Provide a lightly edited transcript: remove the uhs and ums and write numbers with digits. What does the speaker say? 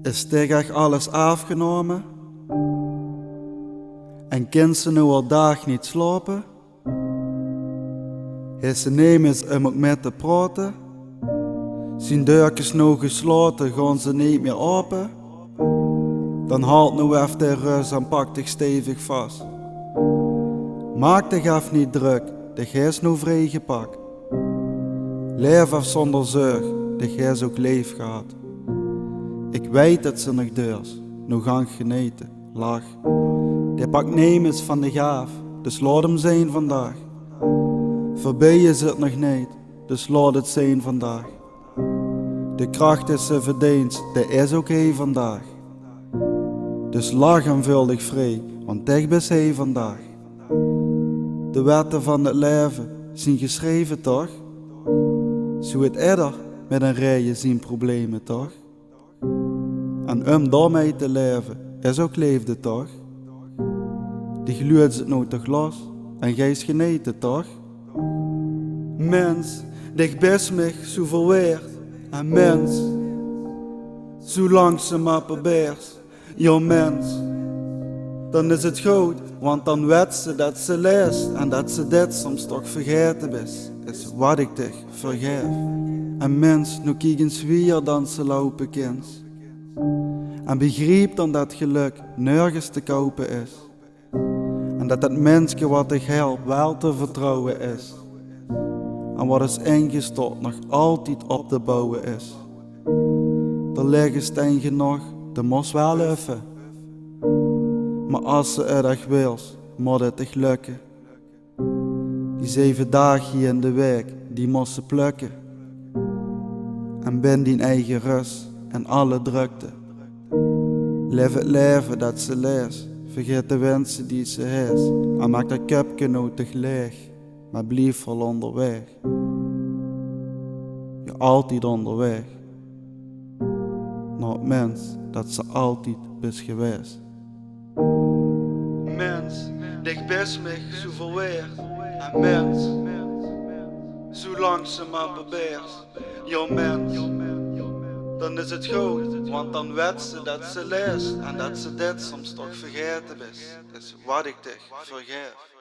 Is echt alles afgenomen? En kind ze nu al dag niet slapen? Heeft ze neem eens om ook met te praten? Zijn deurtjes nou gesloten, gaan ze niet meer open? Dan haalt nu even de rust en pak dich stevig vast. Maak dich af niet druk, de is nu vrijgepakt. Leef af zonder zorg, de is ook leef gehad. Ik weet dat ze nog deurs, nu gang geneten, lach. Die pakt nemens van de gaaf, dus laat hem zijn vandaag. Voorbij is het nog niet, dus laat het zijn vandaag. De kracht is ze verdienst, die is ook hij vandaag. Dus lach en vul dich vrij, want dicht is hij vandaag. De wetten van het leven zijn geschreven toch? Zo het eerder met een rijen zien problemen toch? En om daarmee te leven is ook leefde toch? Die gluurt zit nou toch los en gij is geneten toch? Mens, dich best mich zo verweerd en mens, zo langzaam maar probeert, ja mens. Dan is het goed, want dan weet ze dat ze leest en dat ze dit soms toch vergeten is wat ik dich vergeef. En mens, nu kijk eens weer dan ze lopen kind. En begreep dan dat geluk nergens te kopen is. En dat het mensje wat dich helpt wel te vertrouwen is. En wat is ingestort nog altijd op te bouwen is. Er liggen steen genoeg, de mos wel even. Maar als ze het echt wils, moet het echt lukken. Die 7 dagen hier in de week, die moest ze plukken. En ben die eigen rust en alle drukte. Leef het leven dat ze leest, vergeet de wensen die ze heeft. En maak dat cupje nou te leeg, maar blijf vol onderweg. Je altijd onderweg. Naar het mens dat ze altijd is geweest. Mens, dich best mich zo verweerd. En mens, zo langzaam maar probeert. Ja mens, dan is het goed, want dan weet ze dat ze leest. En dat ze dit soms toch vergeten is wat ik dich vergeef.